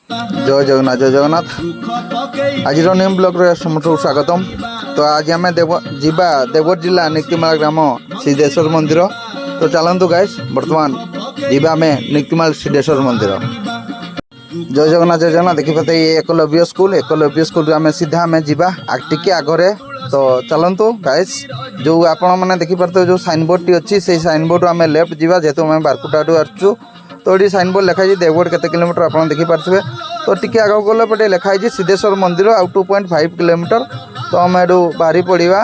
जय जगन्नाथ जय जगन्नाथ। आज न्यू ब्लॉग रे समस्त स्वागतम। तो आज आम जीवा देवगढ़ जिला निक्तिमाल ग्राम सिद्धेश्वर मंदिर। तो चलतु गाइस बर्तमान जीवा आम निक्तिमाल सिद्धेश्वर मंदिर। जय जगन्नाथ देखिपे ये एकलव्य स्कूल आम सीधा आम जीवा टिके आगे। तो चलतु गाइस जो आपण मैंने देखिपे जो साइन बोर्ड टी अच्छी से साइन बोर्ड आम लेफ्ट जीवा जेहेतु आम बारकुटा आसचु। तो ये साइन बोर्ड लिखाई देवगढ़ केते किलोमीटर आप देखिपे। तो टी आगे गला पे लिखाई सिद्धेश्वर मंदिर आउ 2.5 किलोमीटर। तो आम एडू बाहरी पड़ा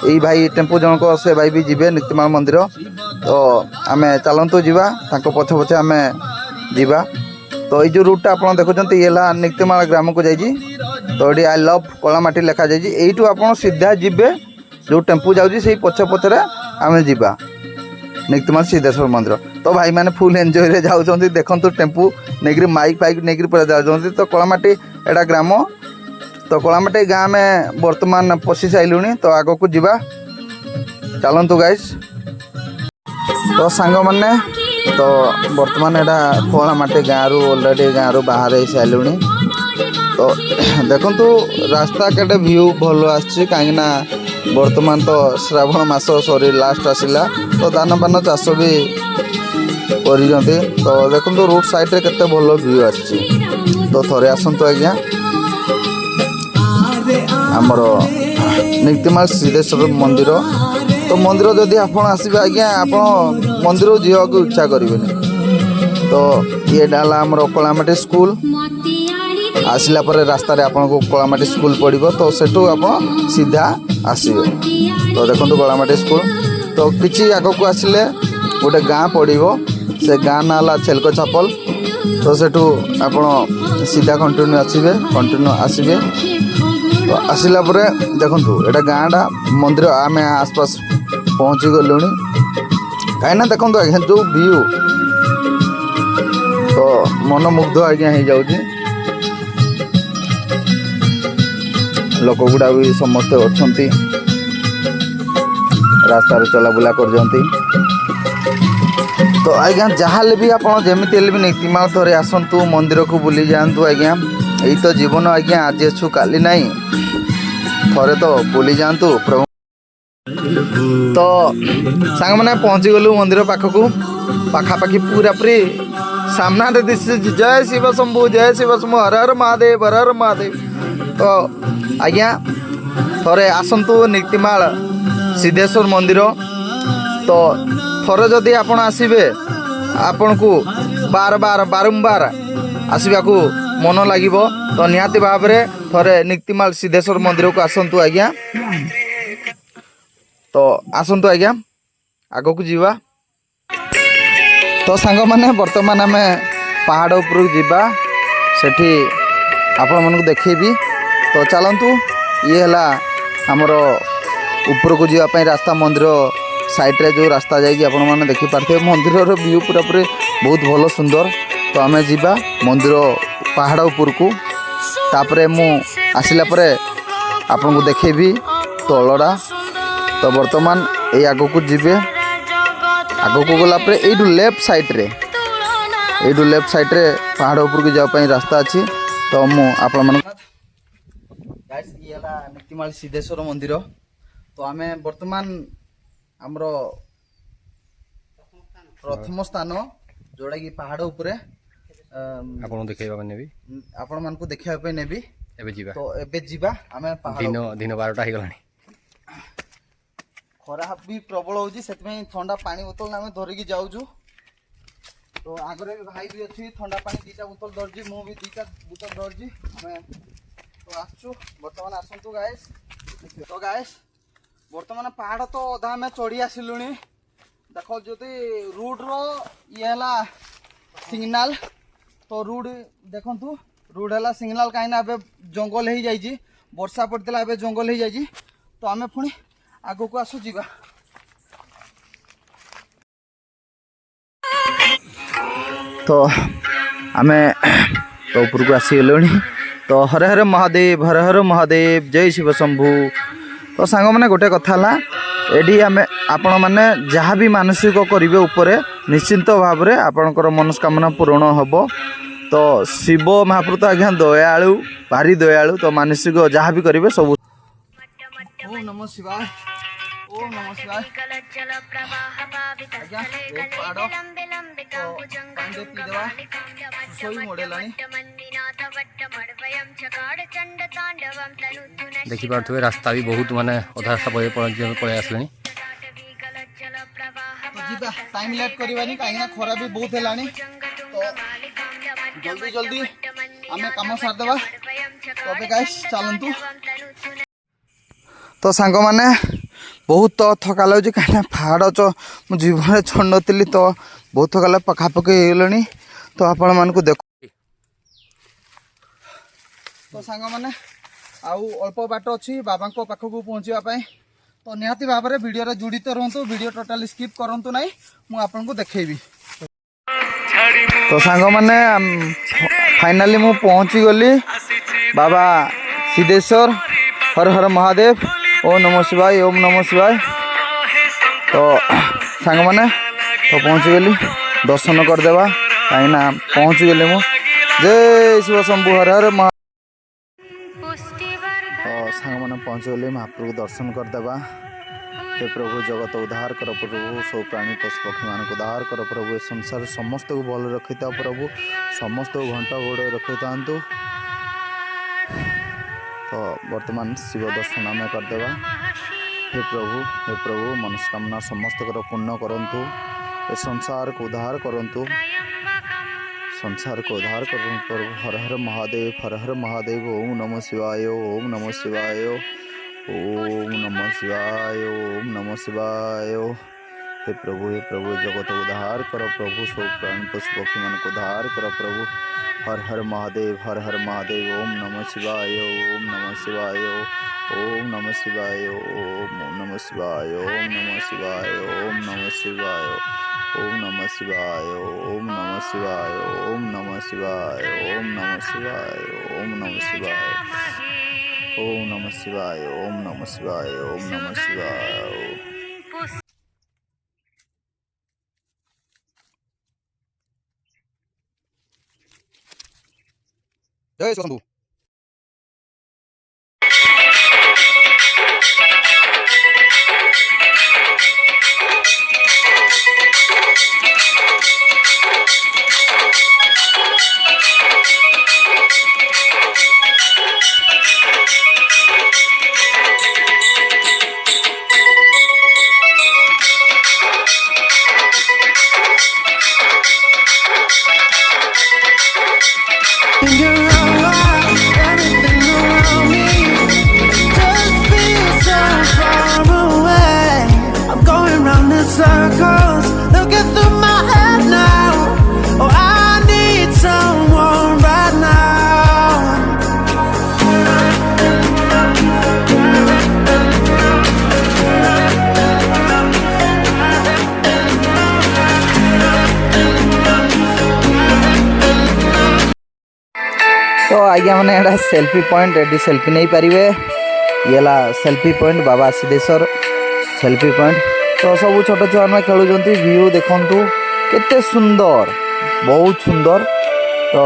यही भाई टेम्पू जनक से भाई भी जीवे निक्तिमाल मंदिर। तो आम चलतु जीवा पछे पछे आम जीवा। तो ये जो रूटा आप देखुं ये निक्तिमाल ग्राम को जाइए। तो ये आई लव कलामाटी लिखा जाइए। यू आप सीधा जीवे जो टेम्पू जाऊँगी से पछे पछे आम जीवा निक्तिमाल सिद्धेश्वर मंदिर। तो भाई मैंने फुल एंजॉय रे जाउछंती। देखंतु टेम्पू नेग्री माइक फाइक नेग्री पूरा जाउछंती। तो कलामाटी एटा ग्राम। तो कलामाटी गाँ में वर्तमान पशि साइलुनी। तो आगो को जीवा चलंतु गाइस। तो सांग माने तो वर्तमान एटा कलामाटी गाँ रु ऑलरेडी गाँ रु बाहर हो साइलुनी। तो देखंतु रास्ता केटे व्यू भल आछि काहे ना वर्तमान तो श्रावण मास सरी लास्ट आसला। तो धान पान चाष भी कर। तो देखो रोड साइड रे केते भल व्यू आछि। तो थरे आसंतु आज्ञा आमर निक्तिमाल सिद्धेश्वर मंदिर। तो मंदिर जदि आपण आसबे आज्ञा आपण मंदिर जीवा को इच्छा करें। तो ये डाला आमर कलामाटी स्कूल आसला पर रास्ता रे आपन को कलामाटी स्कूल पड़ो। तो सेठू आप सीधा आसबे। तो देखो कलामाटी स्कूल। तो किसी आग को आसिले गोटे गाँ पड़ो से गाँ ना ला छेलको छापल। तो सेठू आप सीधा कंटिन्यू आसबे। तो आसला पर देखु एटा गाँटा मंदिर आम आसपास पहुँची गलुणी कहीं देखो आज्ञा जो व्यू तो मनमुग्ध आज्ञा हो जाऊँगी। लोक गुड़ा भी समस्ते अच्छी रास्ता चलाबुला कर। तो आज्ञा जहाँ भी आप जमीती भी निक्तिमाल थोड़े आसतु मंदिर को बुली जातु आज्ञा। यही तो जीवन आज्ञा आज अच्छु काली नाई थोड़े तो बुली जातु प्रभु। तो सांग मैंने पहुँची गलु मंदिर पाखकू पाखापाखि पूरा पूरी सामना दिशे जय शिव शंभु हर हर महादेव हर हर महादेव। तो आज्ञा थोड़े आसतु निक्तिमाल सिद्धेश्वर मंदिर। तो थोड़े जदि आपण आसबे आपण को बार बार बारंबार आसवा को मन लगे। तो निहाती भाव में थोड़े निक्तिमाल सिद्धेश्वर मंदिर को आसतु आज्ञा। तो आसतु आज्ञा आग को जीवा। तो सांग माने वर्तमान आम पहाड़ उपर जीवा सेठी आपण मन को देखेबी। तो चलतु ये है आमर ऊपर को जावाई रास्ता मंदिर साइड रे जो रास्ता जाइए आपण मैंने देखिपारे मंदिर व्यू पूरा पूरी बहुत भल सुंदर। तो आम जीवा मंदिर पहाड़ उपर को तापरे मु आसला परे आपन को देखेबी तलड़ा। तो वर्तमान ये आग को जीवे आग को गला यू लेफ्ट साइड रे पहाड़ उपर को जावाई रास्ता अच्छी। तो मु आपण मन ये निक्तिमाल सिद्धेश्वर मंदिर। तो आम वर्तमान आमर प्रथम स्थान जोड़ा कि पहाड़ उपरे आपण देखा नेबी। तो एबे जीवा आम दिन 12टा हो गलानी। खरा भी प्रबल होची सेतमें ठंडा पानी बोतल आम धरिकी जाऊँ। तो आगरे भी भाई भी अच्छी ठंडा पानी 2टा बोतल धरजी मु भी 2टा बोतल धरजी आम। तो आसचु बर्तमान आसतु गाइस। तो गाइस वर्तमान पहाड़ तो अधा आम चढ़ी आसिलुणी। देख जो रूट रो ये है सिग्नाल। तो रूट देखु रूट है सिग्नाल कहीं जंगल हो जाइए वर्षा पड़ता है जंगल हो जाइए। तो आम पुणी आग को आसु जीवा। तो आम तो ऊपर को आसीगलुणी। तो हर हर महादेव जय शिव शंभु। तो सांग मैंने गोटे कथा एडी आमे आपण माने जहाँ भी मानसिक करेंगे ऊपर निश्चिंत भाव में आपणकर मनस्कामना पूरण हम। तो शिव महाप्रभु तो आज्ञा दयालु भारी दयालु तो मानसिक जहाँ भी करेंगे सब। ओम नमः शिवाय ओम नमः शिवाय। देखी पारे रास्ता भी बहुत माने अधा रास्ता पलि आसले टाइम लेट करवानी कहीं खरा भी बहुत है तो जल्दी जल्दी आम कम सारदेवा तबे गाइस चलतु। तो सांग मैंने बहुत थका लगे कहीं पहाड़ मुझे जीवन चढ़ नी तो बहुत थका लगे पखापखी होगले तो आपण मान देख। तो सांग मैंने आउ अल्प बाट अच्छी बाबा पाखक पहुँचापी तो निहाती भाव में वीडियो जुड़ित रुहतु वीडियो टोटाली स्किप करूँ ना मुझे देखेबी। तो सांग मैंने फाइनाली मु पहुँची गली बाबा सिद्धेश्वर हर हर महादेव ओम नमः शिवाय ओम नमः शिवाय। तो सांग मैंने तो पहुँची गली दर्शन करदेवा कहीं पहुँची गली मु जय शिव शंभु हर हर महा। तो सांग मैंने पहुँची गली महाप्रभु दर्शन करदेवा। हे प्रभु जगत उद्धार कर प्रभु सब प्राणी पशु पक्षी मान को उद्धार कर प्रभु संसार समस्त को भल रखी था प्रभु समस्त को घंटा गोड़ रखी था। तो वर्तमान शिव दर्शन आम करदेवा। हे प्रभु मनस्कामना समस्त कर पूर्ण करंतु ए संसार को उद्धार करंतु संसार को उद्धार कर प्रभु हर हर महादेव ओम नमः शिवाय ओम नमः शिवाय ओम नमः शिवाय ओम नमः शिवाय। हे प्रभु जगत उद्धार कर प्रभु सब प्राणी पशु पक्षी मान को उद्धार कर प्रभु हर हर महादेव ओम नमः शिवाय ओम नमः शिवाय ओम नमः शिवाय ओम नमः शिवाय ओम नमः शिवाय ओम नमः शिवाय ओम नमः शिवाय ओम नमः शिवाय ओम नमः शिवाय ओम नमः शिवाय ओम नमः शिवाय ओम नमः शिवाय ओम नमः शिवाय ओम नमः शिवाय। जय Shambhu. Circles looking through my head now. Oh, I need someone right now. तो आज्ञा मैंने एटा सेल्फी पॉइंट ये सेल्फी नहीं पारे ये सेल्फी पॉइंट बाबा सिद्धेश्वर सेल्फी पॉइंट। तो सब छोट छुआ मैंने खेलुंट व्यू देखु केते सुंदर बहुत सुंदर। तो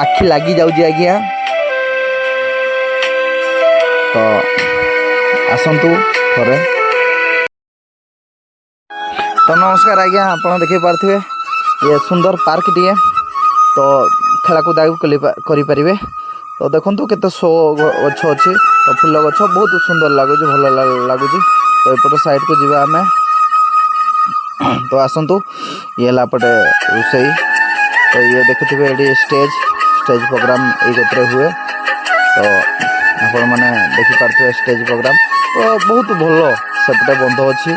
आखि लगी जाऊँगी आज्ञा। तो आसतु थे। तो नमस्कार आज्ञा आप देख पारे ये सुंदर पार्क टे तो खेलाकूदा करें। तो देखो केते शो गछ अच्छी तो फूल गछ बहुत सुंदर लगुच भल लगुच। तो एपट साइड को जीवा आमे। तो आसतु ये पटे रोसई। तो ये देखुवे ये स्टेज प्रोग्राम ये हुए। तो आपण मैंने देखिपे स्टेज प्रोग्राम तो बहुत भल सेपटे बंध अच्छी।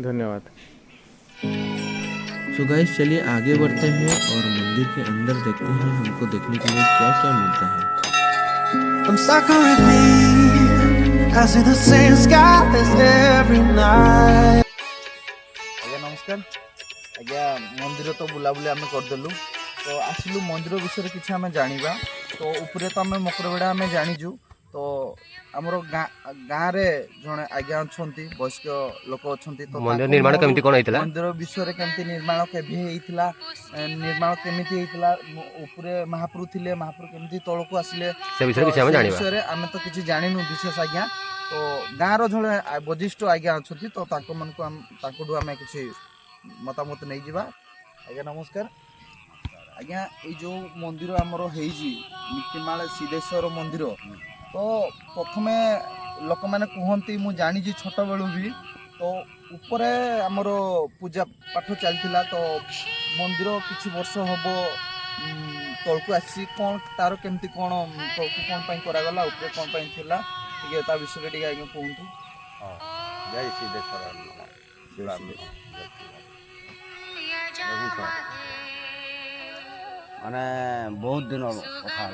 धन्यवाद। सो गाइस चलिए आगे बढ़ते हैं और मंदिर के अंदर देखते हैं हमको देखने के लिए क्या क्या मिलता है। I'm stuck on repeat. I see the same skies every night. आज्ञा नमस्कार। आज्ञा मंदिर तो बुलाबुली आम करदेलु तो आसिलु मंदिर विषय किसी आम जाना तो उपरे तो आम मकरबेड़ा आम जाचु तो आमर गाँव रे जड़े आज्ञा अच्छा वयस्क लोक अच्छा तो मंदिर निर्माण केमती कोन होइतला मंदिर विषय केमती निर्माण केभे होइतला निर्माण केमिति होइतला उपरे महाप्रभु थिले महाप्रभु केमती तळको आसिले से विषय किसी आम जानिबा विषय आम तो किसी जानिनु विशेष आज्ञा तो गाँव रे वरिष्ठ आज्ञा अच्छा तो तांको आम किसी मतामत नहीं जावा आज्ञा नमस्कार आज्ञा ये जो मंदिर आमर होइजी नीतिमाल सिद्धेश्वर मंदिर तो प्रथमे लोक मैंने कहती मु जानी छोट बेलू भी तो उपरे आमर पूजा पाठ चलता तो मंदिर किछि वर्ष हम तलको आसी कौन तार केमती कौन तलको कौन पाई करागला उपरे कौन पाई थिला टिके ता विषय टिके आगे कहतु जय सिद्धेश्वर माने बहुत दिन कथा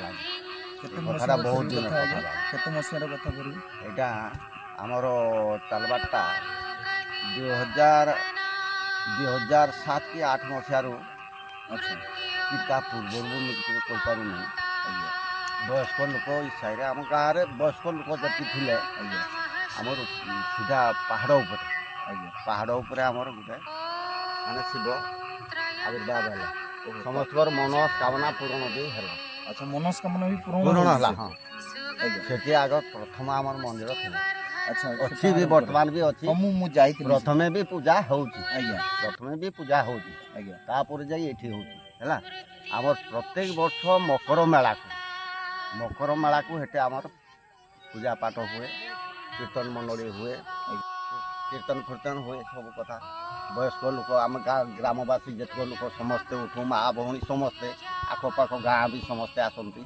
कथाटा बहुत दिन केते मसियार कथा करी एटा आमर चलबारटा 2007 कि 8 मसीहारू अच्छा कि ता पूर्व कहीपारू नहीं वयस्क लोक ई साइड आम गाँव में वयस्क लोक जी थे आमर सीधा पहाड़ उपरे आमर गोटे माने शिव आविर्भाव है समस्त मनोकामना पूर्ण भी है अच्छा मनोकामना भी पूर्ण है हाँ से आग प्रथम आमर मंदिर थी अच्छा अच्छी भी वर्तमान भी अच्छी मु जाई प्रथमे भी पूजा होउची आज्ञा प्रथमे भी पूजा होउची आज्ञा तापर जाई एठी होउची हैला आमर प्रत्येक वर्ष मकर मेला को हेटे आमर पूजा पाठ हुए कीर्तन मंडली हुए कीर्तन हुए सब कथा वयस्क लोक आम ग्रामवासी जितक लोक समस्ते उठू माँ भौणी समस्ते आखपाख गाँ भी समस्ते आसती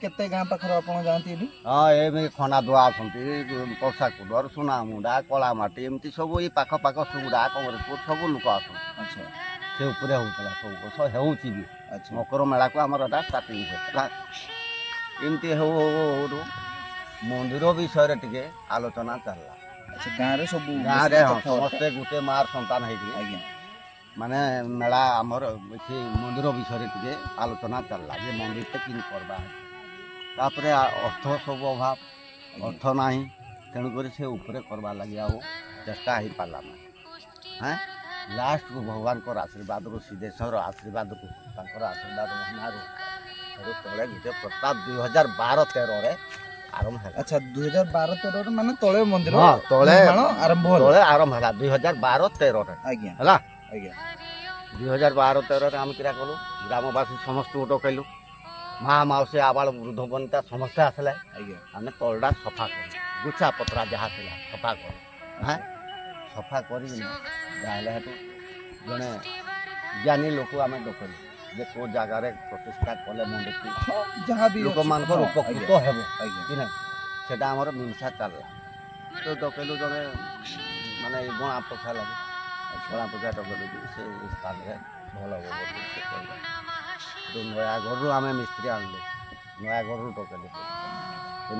केते गाँ पाखर आपण जानती हाँ ये खना दुआ आसती पर्सा कुडर सुना मुंडा कलामाटी एमती सब ये पाख सुगुड़ा कमरपुर सब लोक आस अच्छा से उपरे होता सब वर्ष होची भी अच्छा मकर मेला को आमर स्टार्टिंग होता एमती हो मंदिर विषय टे आलोचना चलला अच्छा गाँव रे सब गाँव रे हाँ समस्ते गोटे मार संतान है आज्ञा माने मेला आमर से मंदिर विषय टे आलोचना चलला जे मंदिर तो कि करवा तापर अर्थ सब अभाव अर्थ नहीं तेणुक से उपरे करवा लगे आ चेष्टा हो पाला ना हाँ लास्ट को भगवान को आशीर्वाद रू सिद्धेश्वर आशीर्वाद को आशीर्वाद महिमारू तले गोटे प्रस्ताव 2012-13 आरंभ है अच्छा 2012-13 माने तळे मंदिर हाँ तले आरंभ तले आरंभ है 2012-13 आज्ञा है आज्ञा 2012-13 आम क्या कलु ग्रामवासी समस्त डकैलु माँ मौसी आबाल वृद्ध बनिता समस्ते आसले आज्ञा आम तलटा सफा कर गुछा पतरा जहाँ थी सफा कर हाँ सफा कर जड़े ज्ञानी लोक आम डकैलु जे को जगार प्रतिष्ठा कले मंदिर जहाँ भी लोक मान उपकृत हे कि ना से मिमसा चलला तो डकैलु जड़े माने गणा पोछा लगे गणा पोछा डकैलु से स्थान में भल हम से कहला तो नयागढ़ आम मिस्त्री आणलु नयागढ़ डकैलु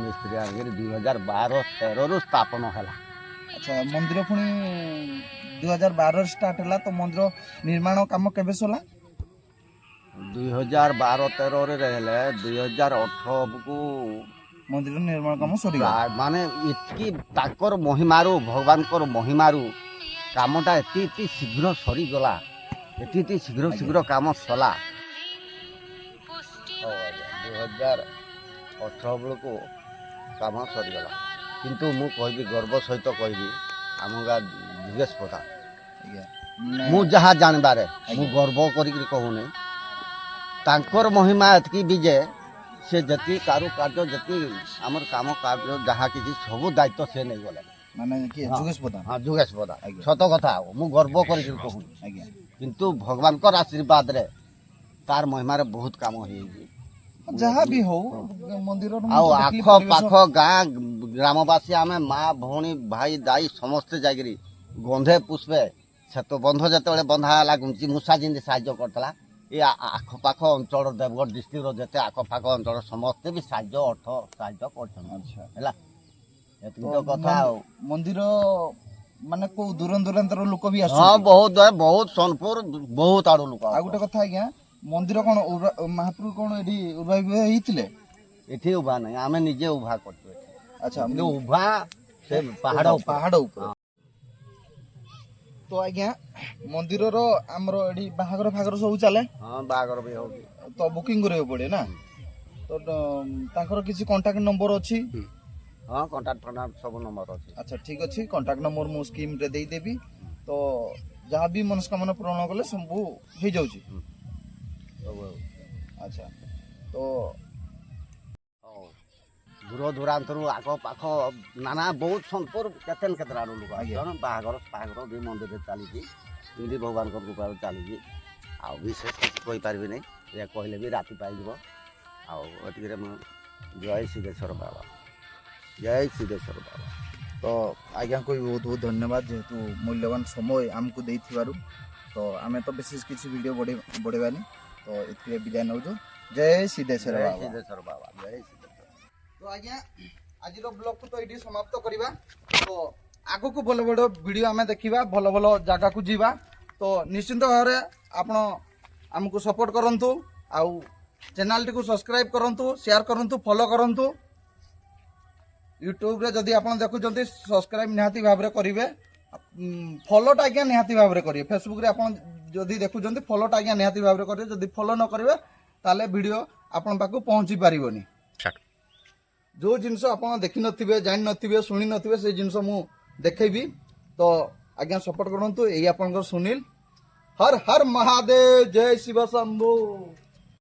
मिस्त्री आनिक 2012-13 स्थापन है अच्छा मंदिर पुणी 2012 स्टार्ट है तो मंदिर निर्माण काम केबे सला 2012-13 रहे 2018 को मंदिर निर्माण काम सरी माने इतकी ताकर महिमारू भगवान महिमारू कामटा एति शीघ्र सरी गला एति शीघ्र काम सला 2018 बेल को काम सरीगला किंतु मु कहबी गर्व सहित कहबी आम गाँ जुगेश प्रधान मु जहाँ जानबारे मु गर्व करी कहूनी तांकर महिमा एतकी भी जे से जति कारुकार्य जति आमर काम कार्य जहाँ किसी सब दायित्व से नहीं गले माने कि जुगेश प्रधान हाँ जुगेश प्रधान सत कथा मु गर्व करी कहूनी आज्ञा किंतु भगवान को आशीर्वाद रे तार महिमा रे बहुत काम हो जहाँ भी हो मंदिर आख पाख गाँ ग्रामवासी आम माँ भौणी भाई दाई समस्ते जाकि गंधे पुष्पे सेतु बंध जो बंधाला गुंची मूषा जिंद साहय करता ये आखपाख अंचल देवगढ़ डिस्ट्रिक्ट जिते आखपाख अंचल समस्ते भी साहय अर्थ साहय कर कथा मंदिर ମାନେ କୋଉ ଦୂର ଦୂରାନ୍ତର ଲୋକ ବି ହଁ ଆସୁଛନ୍ତି। ବହୁତ ସୋନପୁର ବହୁତ ଆଡୁ ଲୋକ ଆଉ ଗୋଟେ କଥା ଆଜ୍ଞା, ମନ୍ଦିର କଣ ମହାପ୍ରଭୁ କଣ ଏଠି ଉର୍ଭାବିତ ହେଇଥିଲେ? ଏଠି ଉଭା ନାହିଁ, ଆମେ ନିଜେ ଉଭା କରୁଛୁ ଏଠି। ଆଚ୍ଛା, କିନ୍ତୁ ଉଭା ସେ ପାହାଡ ଉପରେ। ପାହାଡ ଉପରେ। ତ ଆଜ୍ଞା ମନ୍ଦିରର ଆମର ଏଠି ବାହାଘର ଫାଘର ସବୁ ଚାଲେ, ହଁ ବାହାଘର ବି ହଉଛି। ତ ବୁକିଂ କରିବାକୁ ପଡେ ନା? ତ ତାଙ୍କର କିଛି କଣ୍ଟାକ୍ଟ ନମ୍ବର ଅଛି? ହଁ କଣ୍ଟାକ୍ଟ ଫଣ୍ଟାକ୍ଟ ସବୁ ନମ୍ବର ଅଛି। ଆଚ୍ଛା ଠିକ ଅଛି, କଣ୍ଟାକ୍ଟ ନମ୍ବର ମୁଁ ସ୍କ୍ରିନରେ ଦେଇଦେବି। ତ ଯାହା ବି ମନସ୍କାମନା ପୂରଣ କଲେ ସବୁ ହେଇଯାଉଛି। ସବୁ ଆଚ୍ଛା, ତ ହଉ। ଦୂର ଦୂରାନ୍ତରୁ ଆଖ ପାଖ ନାନା ବହୁତ ସୋନପୁର କେତେ ଆଡୁ ଲୋକ ଆସୁଛନ୍ତି। ବାହାଘର ଫାହାଘର ବି ମନ୍ଦିରରେ ଚାଲିଛି, ଏମିତି ଭଗବାନଙ୍କ କୃପାରୁ ଚାଲିଛି। ଆଉ ବିଶେଷ କିଛି କହିପାରିବି ନାହିଁ, ଏହା କହିଲେ ବି ରାତି ପାଇଯିବ। ଆଉ ଏତିକିରେ ମୁଁ ଜୟ ସିଦ୍ଧେଶ୍ୱର ବାବା, ଜୟ ସିଦ୍ଧେଶ୍ୱର ବାବା। ତ ଆଜ୍ଞାକୁ ବି ବହୁତ ବହୁତ ଧନ୍ୟବାଦ, ଯେହେତୁ ମୂଲ୍ୟବାନ ସମୟ ଆମକୁ ଦେଇଥିବାରୁ। ତ ଆମେ ତ ବିଶେଷ କିଛି ଭିଡ଼ିଓ ବଢ଼େଇବାନି, ତ ଏଥିରେ ବିଦାୟ ନେଉଛୁ। ଜୟ ସିଦ୍ଧେଶ୍ୱର ଜୟ ବାବା। ସିଦ୍ଧେଶ୍ୱର ବାବା, ଜୟ ସିଦ୍ଧେଶ୍ୱର। ତ ଆଜ୍ଞା ଆଜିର ବ୍ଲଗକୁ ତ ଏଇଠି ସମାପ୍ତ କରିବା। ତ ଆଗକୁ ଭଲ ଭଲ ଭିଡ଼ିଓ ଆମେ ଦେଖିବା, ଭଲ ଭଲ ଜାଗାକୁ ଯିବା। ତ ନିଶ୍ଚିନ୍ତ ଭାବରେ ଆପଣ ଆମକୁ ସପୋର୍ଟ କରନ୍ତୁ, ଆଉ ଚ୍ୟାନେଲଟିକୁ ସବସ୍କ୍ରାଇବ୍ କରନ୍ତୁ, ସେୟାର କରନ୍ତୁ, ଫଲୋ କରନ୍ତୁ। ୟୁଟ୍ୟୁବରେ ଯଦି ଆପଣ ଦେଖୁଛନ୍ତି ସବସ୍କ୍ରାଇବ୍ ନିହାତି ଭାବରେ କରିବେ, ଫଲୋଟା ଆଜ୍ଞା ନିହାତି ଭାବରେ କରିବେ। ଫେସବୁକରେ ଆପଣ ଯଦି ଦେଖୁଛନ୍ତି ଫଲୋଟା ଆଜ୍ଞା ନିହାତି ଭାବରେ କରିବେ। ଯଦି ଫଲୋ ନ କରିବେ ତାହେଲେ ଭିଡ଼ିଓ ଆପଣଙ୍କ ପାଖକୁ ପହଞ୍ଚି ପାରିବନି। ଯେଉଁ ଜିନିଷ ଆପଣ ଦେଖିନଥିବେ, ଜାଣିନଥିବେ, ଶୁଣି ନଥିବେ, ସେ ଜିନିଷ ମୁଁ ଦେଖେଇବି। ତ ଆଜ୍ଞା ସପୋର୍ଟ କରନ୍ତୁ। ଏଇ ଆପଣଙ୍କର ସୁନୀଲ। ହର ହର ମହାଦେବ, ଜୟ ଶିବ ଶମ୍ଭୁ।